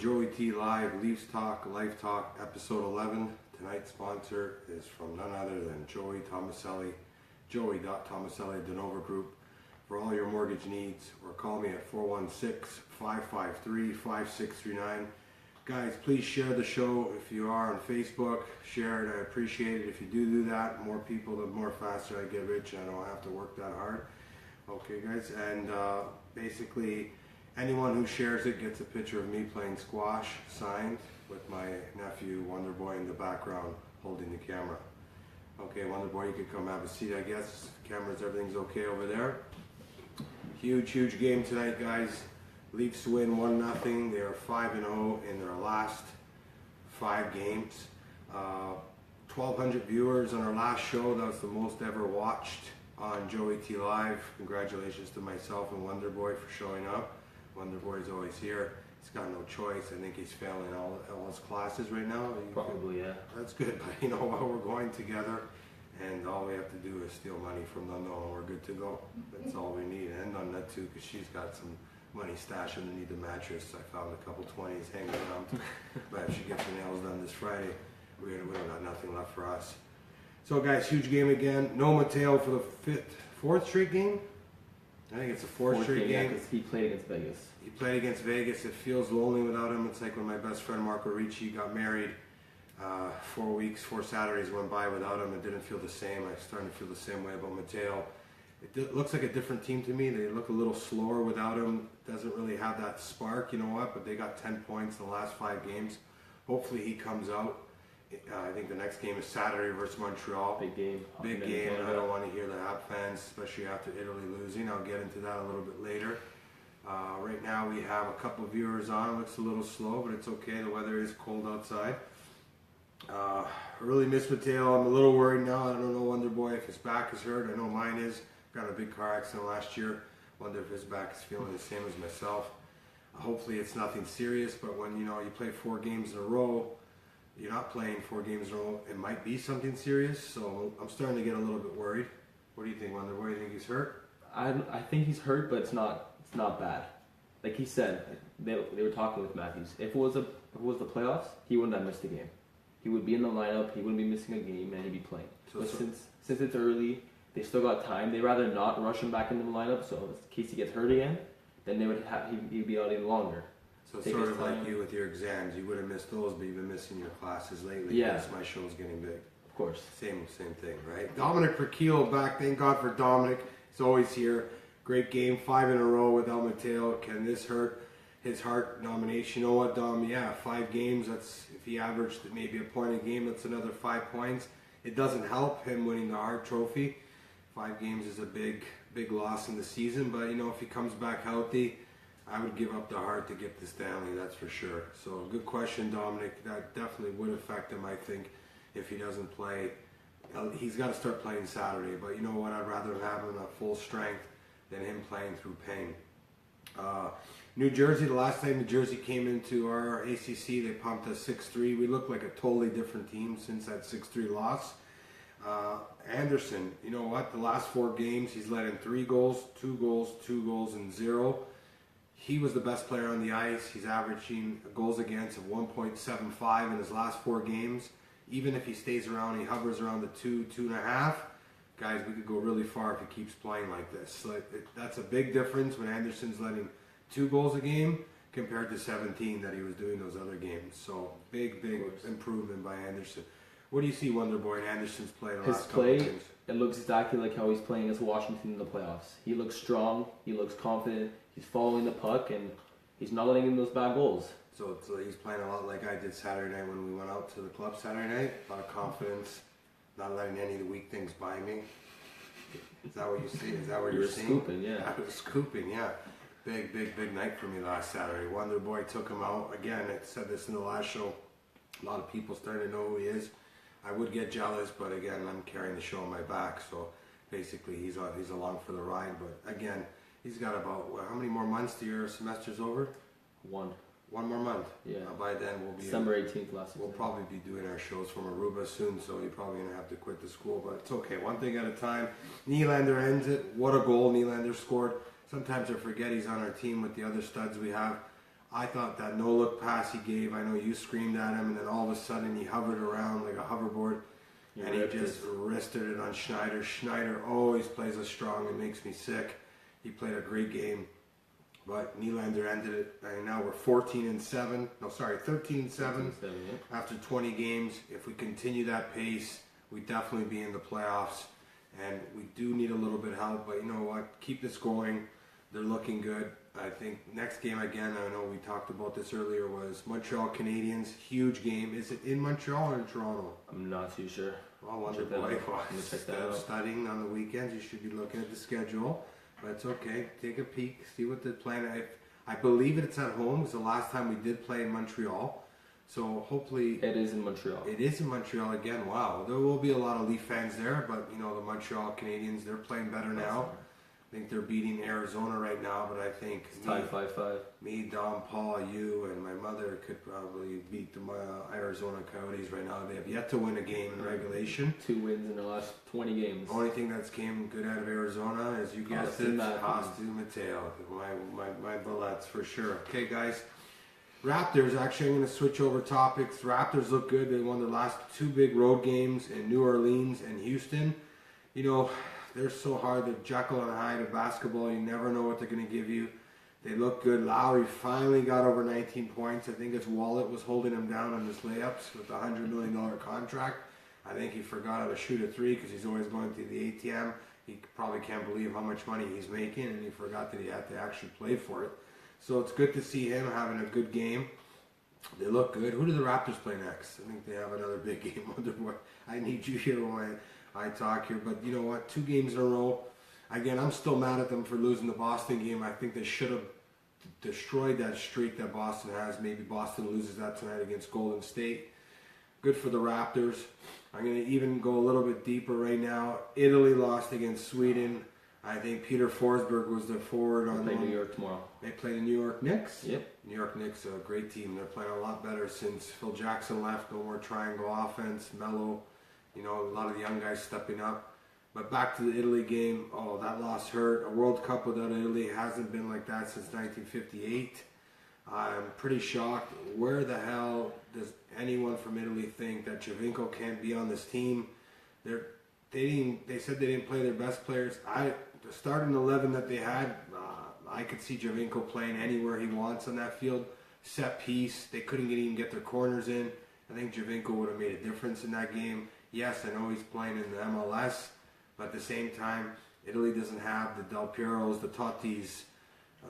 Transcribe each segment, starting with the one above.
JoeyTLive, Leafs Talk, Life Talk, episode 11. Tonight's sponsor is from none other than Joey Tomaselli, Joey.Tomaselli, Denova Group, for all your mortgage needs, or call me at 416-553-5639. Guys, please share the show. If you are on Facebook, share it. I appreciate it. If you do that, more people, the more faster I get rich. I don't have to work that hard. Okay, guys, and basically, anyone who shares it gets a picture of me playing squash, signed, with my nephew, Wonder Boy, in the background, holding the camera. Okay, Wonder Boy, you can come have a seat, I guess. Cameras, everything's okay over there. Huge game tonight, guys. Leafs win 1-0. They are 5-0 in their last 5 games. 1,200 viewers on our last show. That was the most ever watched on JoeyTLive. Congratulations to myself and Wonder Boy for showing up. Wonder Boy's always here. He's got no choice. I think he's failing all his classes right now. Probably, yeah. That's good, but you know what? We're going together, and all we have to do is steal money from the unknown. We're good to go. That's all we need. And on that too, because she's got some money stashed underneath the mattress. I found a couple 20s hanging around. But if she gets her nails done this Friday, we don't got nothing left for us. So guys, huge game again. No Mateo for the fourth straight game. I think it's a fourth straight game. Because he played against Vegas. He played against Vegas. It feels lonely without him. It's like when my best friend Marco Ricci got married. 4 Saturdays went by without him. It didn't feel the same. I'm starting to feel the same way about Mateo. It looks like a different team to me. They look a little slower without him. Doesn't really have that spark, you know what? But they got 10 points in the last 5 games. Hopefully he comes out. I think the next game is Saturday versus Montreal. Big game. Big game. I don't want to hear the Hab fans, especially after Italy losing. I'll get into that a little bit later. Right now we have a couple of viewers on. It looks a little slow, but it's okay. The weather is cold outside. I really miss Mateo. I'm a little worried now. I don't know, Wonder Boy, if his back is hurt. I know mine is. Got a big car accident last year. Wonder if his back is feeling the same as myself. Hopefully it's nothing serious, but when you play 4 games in a row, you're not playing 4 games in a row, it might be something serious, so I'm starting to get a little bit worried. What do you think, Wonder Boy? You think he's hurt? I think he's hurt, but it's not bad. Like he said, they were talking with Matthews. If it was the playoffs, he wouldn't have missed a game. He would be in the lineup, he wouldn't be missing a game, and he'd be playing. But since it's early, they still got time. They'd rather not rush him back into the lineup, so in case he gets hurt again, then he'd be out even longer. So sort of like you with your exams, you would have missed those, but you've been missing your classes lately. Yeah. Yes, my show's getting big. Of course. Same thing, right? Dominic Perkilo back. Thank God for Dominic. He's always here. Great game. 5 in a row with El Mateo. Can this hurt his Hart nomination? You know what, Dom? Yeah, 5 games. That's if he averaged maybe a point a game, that's another 5 points. It doesn't help him winning the Hart Trophy. 5 games is a big loss in the season, but if he comes back healthy, I would give up the Hart to get the Stanley, that's for sure. So good question, Dominic. That definitely would affect him, I think, if he doesn't play. He's got to start playing Saturday, but you know what? I'd rather have him at full strength than him playing through pain. New Jersey, the last time New Jersey came into our ACC, they pumped us 6-3. We look like a totally different team since that 6-3 loss. Anderson, you know what? The last 4 games, he's let in 3 goals, 2 goals, 2 goals, and 0. He was the best player on the ice. He's averaging goals against of 1.75 in his last 4 games. Even if he stays around, he hovers around the 2.5. Guys, we could go really far if he keeps playing like this. That's a big difference when Anderson's letting 2 goals a game compared to 17 that he was doing those other games. So big improvement by Anderson. What do you see, Wonder Boy, in Anderson's play the last couple of games? It looks exactly like how he's playing against Washington in the playoffs. He looks strong, he looks confident, he's following the puck, and he's not letting in those bad goals. So he's playing a lot like I did Saturday night when we went out to the club Saturday night. A lot of confidence, not letting any of the weak things by me. Is that what you see? Is that what you're seeing? Scooping, yeah. I was scooping, yeah. Big night for me last Saturday. Wonder Boy took him out. Again, I said this in the last show. A lot of people starting to know who he is. I would get jealous, but again, I'm carrying the show on my back, so basically he's along for the ride. But again, he's got about how many more months to your semester's over? 1. 1 more month. Yeah. By then we'll be December 18th last. We'll probably be doing our shows from Aruba soon, so you're probably gonna have to quit the school, but it's okay. One thing at a time. Nylander ends it. What a goal Nylander scored. Sometimes I forget he's on our team with the other studs we have. I thought that no-look pass he gave, I know you screamed at him, and then all of a sudden he hovered around like a hoverboard, and he just wristed it on Schneider. Schneider always plays us strong and makes me sick. He played a great game, but Nylander ended it, and now we're 13-7. No, sorry, 13-7 after 20 games. If we continue that pace, we definitely be in the playoffs, and we do need a little bit of help, but you know what? Keep this going. They're looking good. I think next game again, I know we talked about this earlier, was Montreal Canadiens. Huge game. Is it in Montreal or in Toronto? I'm not too sure. Well, Wonder Boy, instead of studying on the weekends, you should be looking at the schedule. But it's okay. Take a peek. See what the plan is. I believe it's at home. It was the last time we did play in Montreal. So hopefully... It is in Montreal. It is in Montreal again. Wow. There will be a lot of Leaf fans there, but you know, the Montreal Canadiens, they're playing better now. I think they're beating Arizona right now, but I think it's tied 5-5. Me, Dom, Paul, you, and my mother could probably beat the Arizona Coyotes right now. They have yet to win a game in regulation. 2 wins in the last 20 games. Only thing that's came good out of Arizona is, you guessed it, Austin Mateo. My bullets for sure. Okay, guys. Raptors, actually, I'm going to switch over topics. Raptors look good. They won their last 2 big road games in New Orleans and Houston. You know, they're so hard. They're Jekyll and Hyde of basketball. You never know what they're going to give you. They look good. Lowry finally got over 19 points. I think his wallet was holding him down on his layups with a $100 million contract. I think he forgot how to shoot a 3 because he's always going through the ATM. He probably can't believe how much money he's making, and he forgot that he had to actually play for it. So it's good to see him having a good game. They look good. Who do the Raptors play next? I think they have another big game. I need you here when I talk here. But you know what? 2 games in a row. Again, I'm still mad at them for losing the Boston game. I think they should have destroyed that streak that Boston has. Maybe Boston loses that tonight against Golden State. Good for the Raptors. I'm going to even go a little bit deeper right now. Italy lost against Sweden. I think Peter Forsberg was their forward on. They play New York tomorrow. They play the New York Knicks? Yep. New York Knicks, a great team. They're playing a lot better since Phil Jackson left. No more triangle offense, mellow. You know, a lot of the young guys stepping up. But back to the Italy game. Oh, that loss hurt. A World Cup without Italy hasn't been like that since 1958. I'm pretty shocked. Where the hell does anyone from Italy think that Giovinco can't be on this team? They said they didn't play their best players. The starting 11 that they had, I could see Giovinco playing anywhere he wants on that field. Set piece. They couldn't even get their corners in. I think Giovinco would have made a difference in that game. Yes, I know he's playing in the MLS, but at the same time, Italy doesn't have the Del Pieros, the Tottis,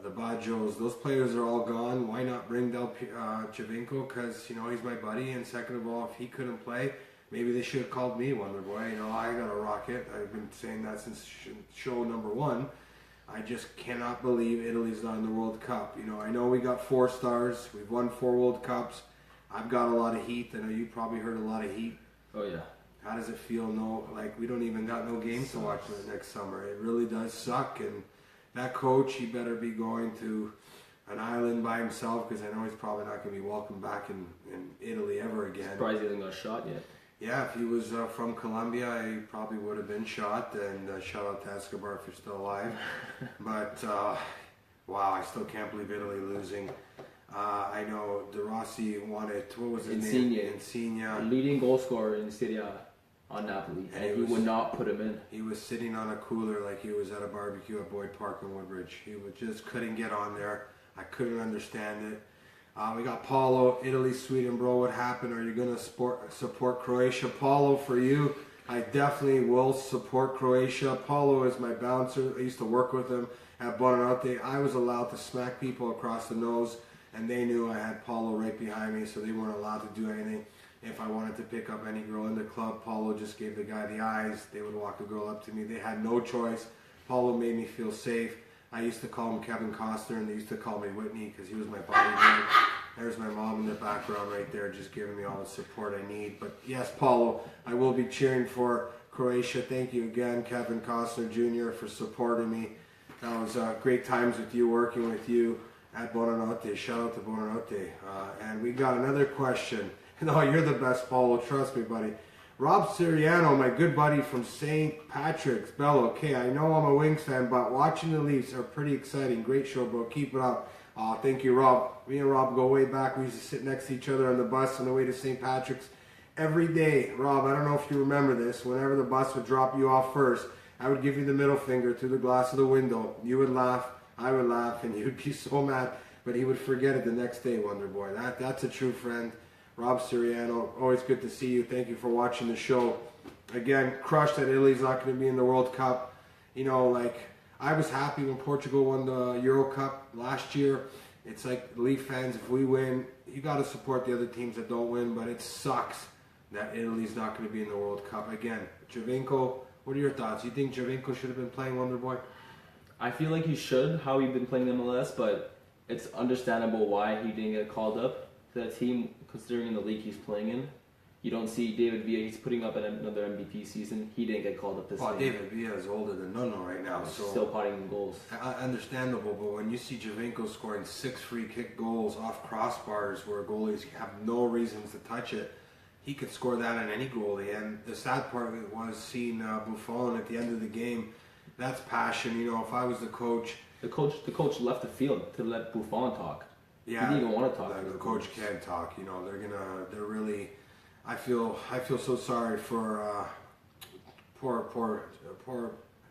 the Baggios. Those players are all gone. Why not bring Giovinco? Because, you know, he's my buddy. And second of all, if he couldn't play, maybe they should have called me Wonder Boy. You know, I got a rocket. I've been saying that since show number 1. I just cannot believe Italy's not in the World Cup. You know, I know we got 4 stars. We've won 4 World Cups. I've got a lot of heat. I know you probably heard a lot of heat. Oh, yeah. How does it feel? No, like we don't even got no games to watch next summer. It really does suck. And that coach, he better be going to an island by himself, because I know he's probably not going to be welcome back in Italy ever again. Surprised he hasn't got shot yet. Yeah, if he was from Colombia, he probably would have been shot. And shout out to Escobar if you're still alive. But wow, I still can't believe Italy losing. I know De Rossi wanted, what was his name? Insigne. Leading goal scorer in Serie A on Napoli, and he would not put him in. He was sitting on a cooler like he was at a barbecue at Boyd Park in Woodbridge. He just couldn't get on there. I couldn't understand it. We got Paulo, Italy, Sweden, bro. What happened? Are you going to support Croatia? Paulo, for you, I definitely will support Croatia. Paulo is my bouncer. I used to work with him at Buonanotte. I was allowed to smack people across the nose, and they knew I had Paulo right behind me, so they weren't allowed to do anything. If I wanted to pick up any girl in the club, Paulo just gave the guy the eyes. They would walk the girl up to me. They had no choice. Paulo made me feel safe. I used to call him Kevin Costner, and they used to call me Whitney because he was my bodyguard. There's my mom in the background right there, just giving me all the support I need. But yes, Paulo, I will be cheering for Croatia. Thank you again, Kevin Costner Jr., for supporting me. That was great times with you, working with you at Buonanotte. Shout out to Buonanotte. And we got another question. No, you're the best, Paulo. Trust me, buddy. Rob Siriano, my good buddy from St. Patrick's, Bell. Okay, I know I'm a Wings fan, but watching the Leafs are pretty exciting. Great show, bro. Keep it up. Thank you, Rob. Me and Rob go way back. We used to sit next to each other on the bus on the way to St. Patrick's every day. Rob, I don't know if you remember this. Whenever the bus would drop you off first, I would give you the middle finger through the glass of the window. You would laugh, I would laugh, and you would be so mad. But he would forget it the next day, Wonder Boy. That's a true friend. Rob Siriano, always good to see you. Thank you for watching the show. Again, crushed that Italy's not going to be in the World Cup. You know, like, I was happy when Portugal won the Euro Cup last year. It's like Leaf fans, if we win, you got to support the other teams that don't win, but it sucks that Italy's not going to be in the World Cup. Again, Giovinco, what are your thoughts? You think Giovinco should have been playing, Wonder Boy? I feel like he should, how he's been playing MLS, but it's understandable why he didn't get called up to that team, considering the league he's playing in. You don't see David Villa, he's putting up another MVP season. He didn't get called up this game. David Villa is older than Nuno right now. So still potting in goals. Understandable, but when you see Giovinco scoring 6 free kick goals off crossbars where goalies have no reasons to touch it, he could score that on any goalie. And the sad part of it was seeing Buffon at the end of the game. That's passion. You know, if I was the coach... The coach left the field to let Buffon talk. Yeah, he didn't even want to talk. The coach can't talk. You know, they're really... I feel so sorry for poor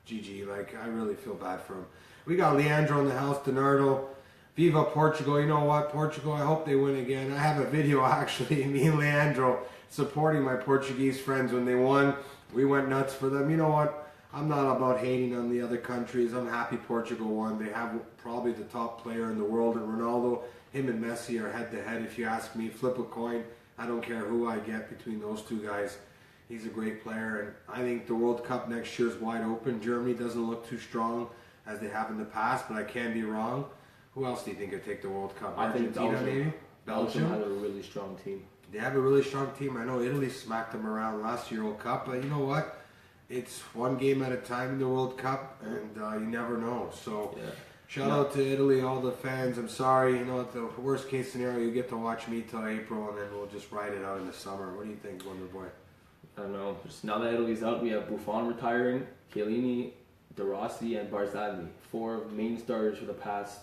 Gigi. Like, I really feel bad for him. We got Leandro in the house, Donardo. Viva Portugal. You know what, Portugal, I hope they win again. I have a video, actually, me and Leandro supporting my Portuguese friends when they won. We went nuts for them. You know what? I'm not about hating on the other countries. I'm happy Portugal won. They have probably the top player in the world, and Ronaldo, him and Messi are head-to-head, if you ask me. Flip a coin. I don't care who I get between those two guys. He's a great player, and I think the World Cup next year is wide open. Germany doesn't look too strong as they have in the past, but I can be wrong. Who else do you think could take the World Cup? I think Argentina, maybe? Belgium has a really strong team. They have a really strong team. I know Italy smacked them around last year World Cup, but you know what? It's one game at a time in the World Cup, and you never know. So, yeah. Shout out to Italy, all the fans. I'm sorry, you know, at the worst case scenario, you get to watch me till April, and then we'll just ride it out in the summer. What do you think, Wonder Boy? I don't know. Just now that Italy's out, we have Buffon retiring, Chiellini, De Rossi, and Barzagli. 4 main starters for the past,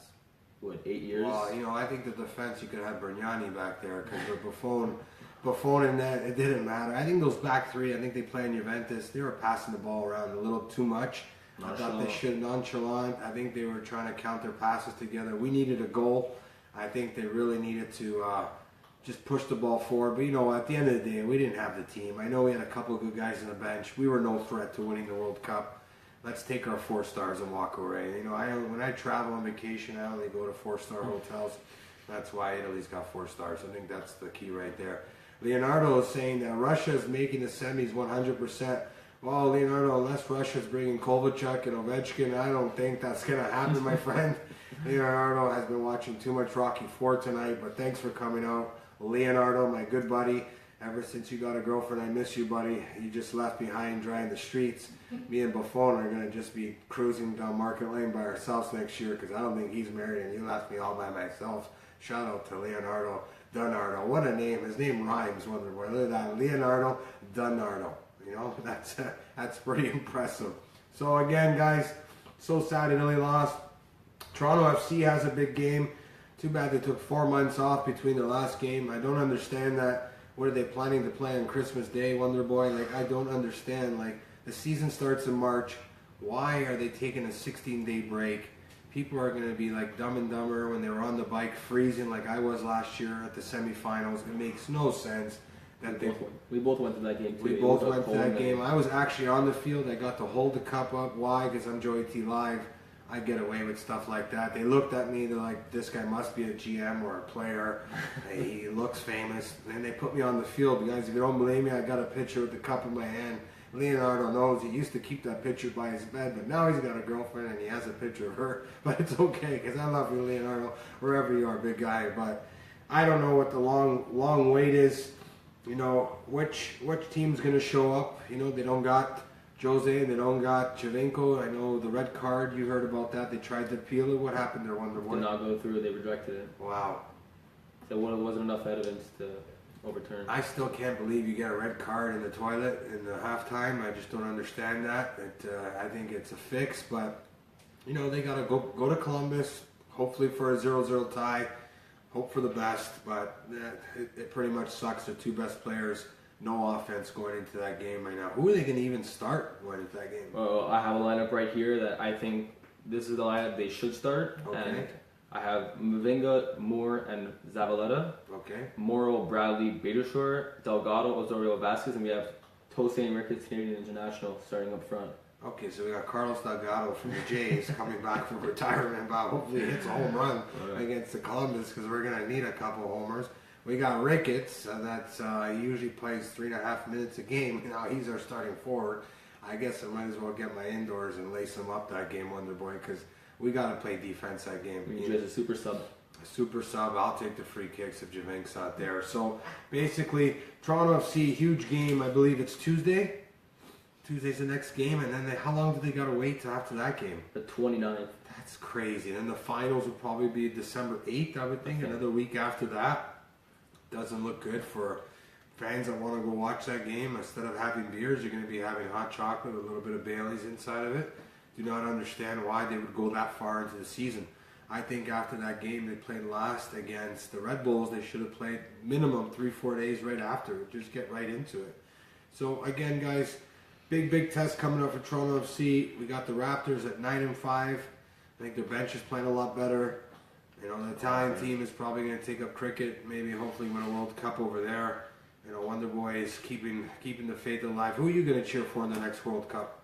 8 years? Well, you know, I think the defense, you could have Brignani back there, because with Buffon and that, it didn't matter. I think those back 3, I think they play in Juventus, they were passing the ball around a little too much. I thought they should nonchalant. I think they were trying to count their passes together. We needed a goal. I think they really needed to just push the ball forward. But, you know, at the end of the day, we didn't have the team. I know we had a couple of good guys on the bench. We were no threat to winning the World Cup. Let's take our 4 stars and walk away. You know, when I travel on vacation, I only go to 4-star hotels. That's why Italy's got 4 stars. I think that's the key right there. Leonardo is saying that Russia is making the semis 100%. Well, Leonardo, unless Russia's bringing Kovalchuk and Ovechkin, I don't think that's going to happen, my friend. Leonardo has been watching too much Rocky IV tonight, but thanks for coming out. Leonardo, my good buddy, ever since you got a girlfriend, I miss you, buddy. You just left me high and dry in the streets. Me and Buffon are going to just be cruising down Market Lane by ourselves next year because I don't think he's married and you left me all by myself. Shout out to Leonardo Donardo. What a name. His name rhymes, Wonder Boy. Look at that. Leonardo Donardo. You know, that's pretty impressive. So again, guys, so sad Italy lost. Toronto FC has a big game. Too bad they took 4 months off between their last game. I don't understand that. What are they planning to play on Christmas Day, Wonder Boy? Like, I don't understand. Like, the season starts in March. Why are they taking a 16-day break? People are going to be like Dumb and Dumber when they were on the bike freezing like I was last year at the semifinals. It makes no sense. We both went to that game too. We both went to that game. I was actually on the field. I got to hold the cup up. Why? Because I'm JoeyTLive. I get away with stuff like that. They looked at me. They're like, this guy must be a GM or a player. He looks famous. And they put me on the field. Guys, if you don't believe me, I got a picture with the cup in my hand. Leonardo knows he used to keep that picture by his bed, but now he's got a girlfriend and he has a picture of her. But it's okay because I love you, Leonardo, wherever you are, big guy. But I don't know what the long wait is. You know, which team's going to show up? You know, they don't got Jose, they don't got Giovinco. I know the red card, you heard about that. They tried to appeal it. What happened there, Wonder Boy? Did not go through. They rejected it. Wow. So it wasn't enough evidence to overturn. I still can't believe you get a red card in the toilet in the halftime. I just don't understand that. I think it's a fix, but, you know, they got to go to Columbus, hopefully for a 0-0 tie. Hope for the best, but it pretty much sucks. The two best players, no offense going into that game right now. Who are they going to even start going into that game? Well, I have a lineup right here that I think this is the lineup they should start. Okay. And I have Mavinga, Moore, and Zabaleta. Okay. Morrow, Bradley, Beitashour, Delgado, Osorio Vasquez, and we have Tosé Enriquez, Canadian International, starting up front. Okay, so we got Carlos Delgado from the Jays coming back from retirement, but hopefully he hits a home run against the Columbus because we're going to need a couple homers. We got Ricketts, that's he usually plays 3.5 minutes a game. Now he's our starting forward. I guess I might as well get my indoors and lace him up that game, Wonder Boy, because we got to play defense that game. We need a super sub. A super sub. I'll take the free kicks if Javink's out there. So basically, Toronto FC, huge game. I believe it's Tuesday. Tuesday's the next game, and then how long do they got to wait till after that game? The 29th. That's crazy. And then the finals will probably be December 8th, I would think. Another week after that. Doesn't look good for fans that want to go watch that game. Instead of having beers, you're going to be having hot chocolate with a little bit of Bailey's inside of it. Do not understand why they would go that far into the season. I think after that game they played last against the Red Bulls, they should have played minimum 3-4 days right after. Just get right into it. So again, guys, big test coming up for Toronto FC. We got the Raptors at 9-5. I think their bench is playing a lot better. You know, the Italian team is probably going to take up cricket, maybe hopefully win a World Cup over there. You know, Wonder Boy is keeping the faith alive. Who are you going to cheer for in the next World Cup?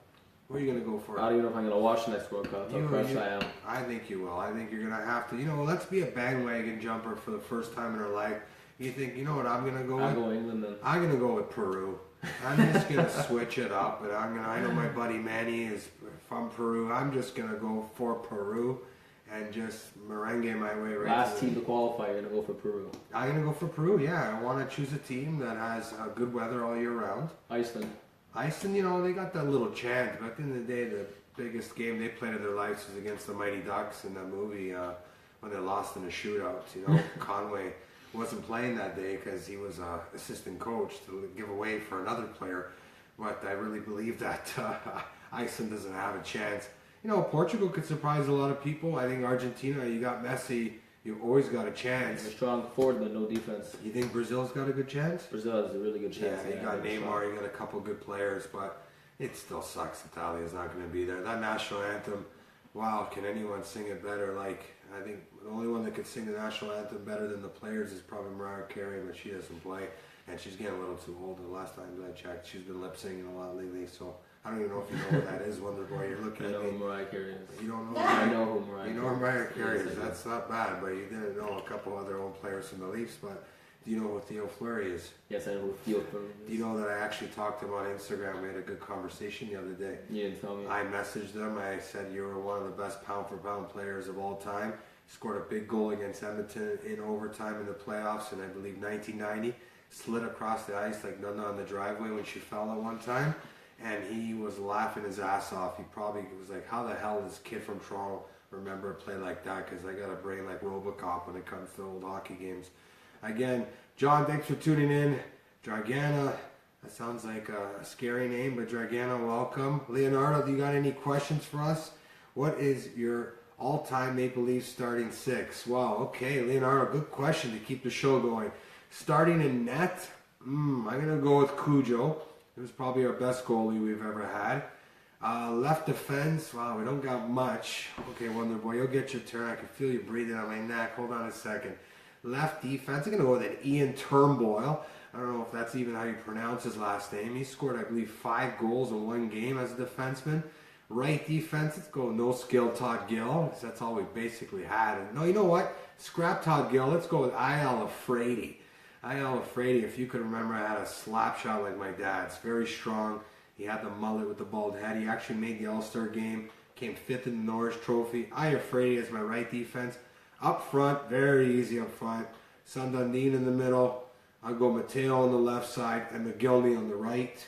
Who are you going to go for? I don't even know if I'm going to watch the next World Cup. How fresh I am. I think you will. I think you're going to have to. You know, let's be a bandwagon jumper for the first time in our life. You think, you know what I'm going to go with? I'll go England then. I'm going to go with Peru. I'm just going to switch it up. But I know my buddy Manny is from Peru. I'm just going to go for Peru and just merengue my way right Last team to qualify, you're going to go for Peru. I'm going to go for Peru, yeah. I want to choose a team that has good weather all year round. Iceland, you know, they got that little chance, but at the end of the day, the biggest game they played of their lives was against the Mighty Ducks in that movie when they lost in a shootout. You know, Conway wasn't playing that day because he was assistant coach to give away for another player. But I really believe that Iceland doesn't have a chance. You know, Portugal could surprise a lot of people. I think Argentina, you got Messi, you've always got a chance. a strong forward but no defense. You think Brazil's got a good chance? Brazil has a really good chance. Yeah, you got Neymar, you got a couple good players, but it still sucks. Italia's not going to be there. That national anthem, wow, can anyone sing it better? Like, I think the only one that could sing the national anthem better than the players is probably Mariah Carey, but she doesn't play, and she's getting a little too old. The last time I checked, she's been lip singing a lot lately, so I don't even know if you know what that is, Wonder Boy. You're looking I know at me. who Mariah Carey is. You don't know? I know who Mariah Carey is. You know who Mariah Carey is. That's not bad, but you didn't know a couple other old players from the Leafs. But do you know who Theo Fleury is? Yes, I know who Theo Fleury is. Do you know that I actually talked to him on Instagram? We had a good conversation the other day. You didn't tell me. I messaged him. I said, you were one of the best pound-for-pound players of all time. Scored a big goal against Edmonton in overtime in the playoffs in, I believe, 1990. Slid across the ice like Nana on the driveway when she fell at one time. And he was laughing his ass off. He probably was like, how the hell does this kid from Toronto remember a play like that? Because I got a brain like Robocop when it comes to old hockey games. Again, John, thanks for tuning in. Dragana, that sounds like a scary name, but Dragana, welcome. Leonardo, do you got any questions for us? What is your all-time Maple Leafs starting six? Wow, okay, Leonardo, good question to keep the show going. Starting in net, I'm going to go with Cujo. He was probably our best goalie we've ever had. Left defense, wow, we don't got much. Okay, Wonder Boy, you'll get your turn. I can feel you breathing on my neck. Hold on a second. Left defense, I'm going to go with an Ian Turnbull. I don't know if that's even how you pronounce his last name. He scored, I believe, 5 goals in one game as a defenseman. Right defense, let's go no skill Todd Gill, because that's all we basically had. And no, you know what? Scrap Todd Gill. Let's go with I.L. Afraidy. I.L. Afraidy, if you could remember, I had a slap shot like my dad's. Very strong. He had the mullet with the bald head. He actually made the All-Star game. Came 5th in the Norris Trophy. I Afraidy as my right defense. Up front, very easy up front. Sundundeen in the middle. I'll go Mateo on the left side and McGillney on the right.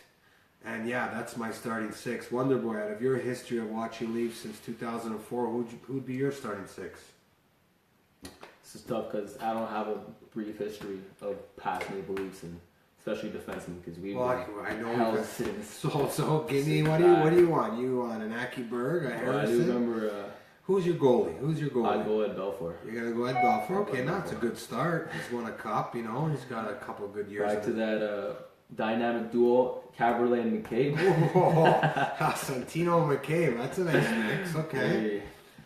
And yeah, that's my starting six. Wonder Boy, out of your history of watching Leafs since 2004, who'd be your starting six? This is tough because I don't have a brief history of past Maple Leafs and especially defensemen because we've I know held since. So give me what do you want? You want an Aki Berg, a Harrison? Well, I do remember Who's your goalie? I'd go Ed Belfour. You're gonna go Ed Belfour. Okay, now it's a good start. He's won a cup, you know. He's got a couple of good years. Back to that dynamic duo, Caberlet and McCabe. Santino and McCabe. That's a nice mix. Okay. Hey.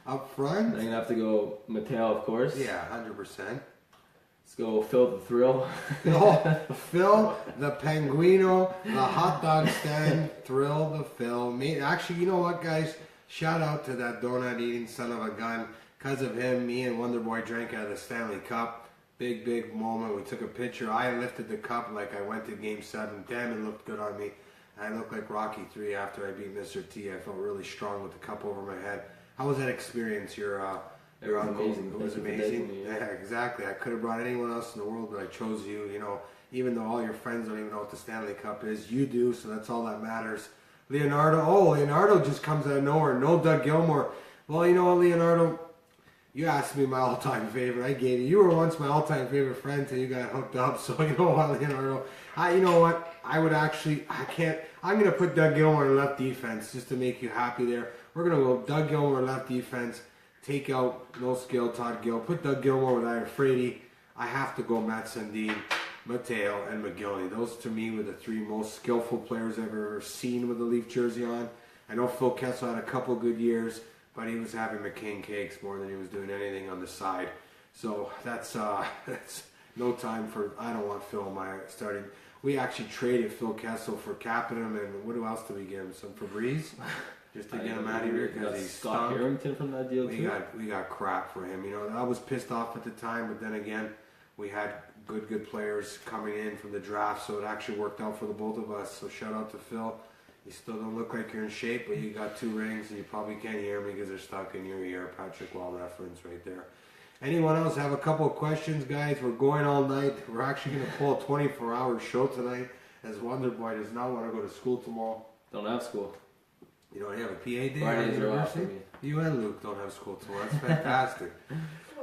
Up front. I'm gonna have to go Mateo, of course. Yeah, 100%. Let's go Phil the Thrill. Phil the Penguino, the hot dog stand, Thrill the Phil. Actually, you know what, guys? Shout out to that donut eating son of a gun. Because of him, me and Wonderboy drank out of the Stanley Cup. Big moment. We took a picture. I lifted the cup like I went to Game 7. Damn, it looked good on me. I looked like Rocky 3 after I beat Mr. T. I felt really strong with the cup over my head. How was that experience? Your uncle? Amazing. It was amazing. Yeah, exactly. I could have brought anyone else in the world, but I chose you. You know, even though all your friends don't even know what the Stanley Cup is, you do. So that's all that matters. Leonardo just comes out of nowhere. No Doug Gilmour. Well, you know what, Leonardo? You asked me my all-time favorite. I gave you. You were once my all-time favorite friend until you got hooked up. So you know what, Leonardo? You know what? I'm going to put Doug Gilmour in left defense just to make you happy there. We're going to go Doug Gilmour left defense. Take out no skill Todd Gill. Put Doug Gilmour with Ira Frady. I have to go Matt Sundin, Mateo, and McGillney. Those to me were the three most skillful players I've ever seen with the Leaf jersey on. I know Phil Kessel had a couple good years, but he was having McCain cakes more than he was doing anything on the side. So that's no time for. I don't want Phil in my starting. We actually traded Phil Kessel for capping him, and what else did we give him? Some Febreze, just to get him out of here because he's Scott Harrington from that deal too. We got crap for him. You know, I was pissed off at the time, but then again, we had good players coming in from the draft, so it actually worked out for the both of us. So shout out to Phil. You still don't look like you're in shape, but you got 2 rings, and you probably can't hear me because they're stuck in your ear. Patrick Wall reference right there. Anyone else have a couple of questions, guys? We're going all night. We're actually going to pull a 24-hour show tonight, as Wonderboy does not want to go to school tomorrow. Don't have school. You don't have a PA day Fridays at are off for university? me. You and Luke don't have school tomorrow. That's fantastic.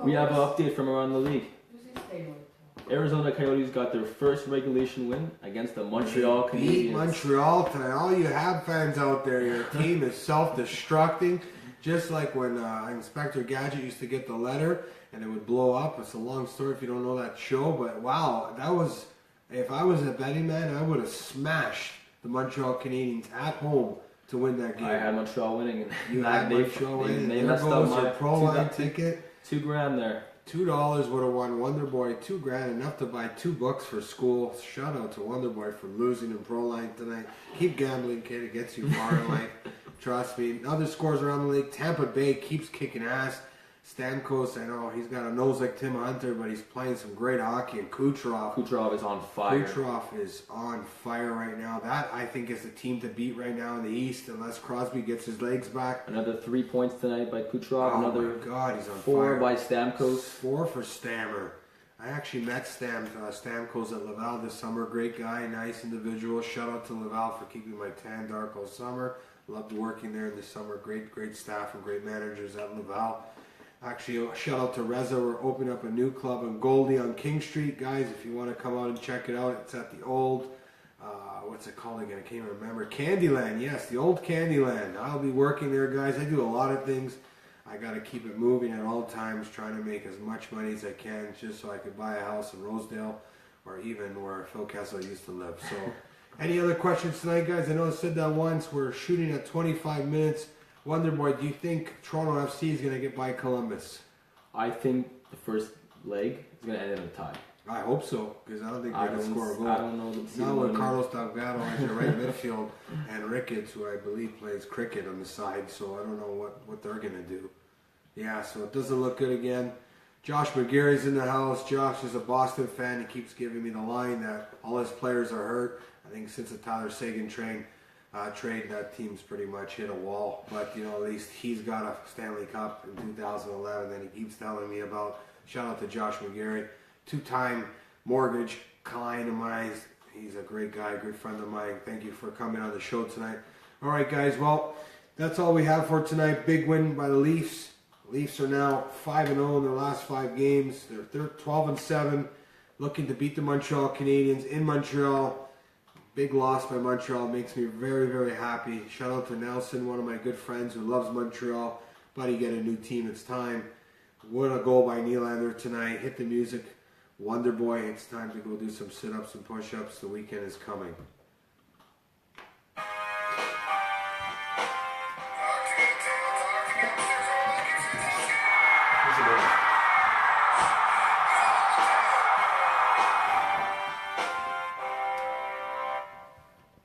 We have an update from around the league. Who's his favorite? Arizona Coyotes got their first regulation win against the Montreal Canadiens. Beat Montreal tonight. All you have fans out there, your team is self-destructing. Just like when Inspector Gadget used to get the letter and it would blow up. It's a long story if you don't know that show, but wow, that was, if I was a betting man, I would have smashed the Montreal Canadiens at home to win that game. I had Montreal winning. And You had Montreal winning. They There messed up goes my your pro line ticket. $2,000 there. $2 would have won Wonderboy $2,000, enough to buy 2 books for school. Shout out to Wonderboy for losing in pro line tonight. Keep gambling, kid. It gets you far in life. Trust me. Other scores around the league. Tampa Bay keeps kicking ass. Stamkos, I know he's got a nose like Tim Hunter, but he's playing some great hockey. And Kucherov is on fire. Kucherov is on fire right now. That, I think, is the team to beat right now in the East, unless Crosby gets his legs back. Another 3 points tonight by Kucherov. Oh Another my God, he's on 4 fire. by Stamkos. 4 for Stammer. I actually met Stamkos at Laval this summer. Great guy, nice individual. Shout out to Laval for keeping my tan dark all summer. Loved working there this summer. Great staff and great managers at Laval. Actually, shout out to Reza. We're opening up a new club in Goldie on King Street. Guys, if you want to come out and check it out, it's at the old, what's it called again? I can't even remember. Candyland, yes, the old Candyland. I'll be working there, guys. I do a lot of things. I got to keep it moving at all times, trying to make as much money as I can just so I could buy a house in Rosedale or even where Phil Kessel used to live. So, any other questions tonight, guys? I know I said that once. We're shooting at 25 minutes. Wonderboy, do you think Toronto FC is going to get by Columbus? I think the first leg is going to end in a tie. I hope so, because I don't think they're going to score a goal. I don't know. Not with Carlos Delgado as your right midfield and Ricketts, who I believe plays cricket on the side, so I don't know what they're going to do. Yeah, so it doesn't look good again. Josh McGarry's in the house. Josh is a Boston fan. He keeps giving me the line that all his players are hurt. I think since the Tyler Seguin trade, that team's pretty much hit a wall. But, you know, at least he's got a Stanley Cup in 2011 that he keeps telling me about. Shout out to Josh McGarry. 2-time mortgage client of mine. He's a great guy, good friend of mine. Thank you for coming on the show tonight. All right, guys. Well, that's all we have for tonight. Big win by the Leafs. Leafs are now 5-0 in their last 5 games. They're 12-7, looking to beat the Montreal Canadiens in Montreal. Big loss by Montreal makes me very, very happy. Shout out to Nelson, one of my good friends who loves Montreal. buddy, get a new team. It's time. What a goal by Nylander tonight. Hit the music. Wonder Boy, it's time to go do some sit-ups and push-ups. The weekend is coming.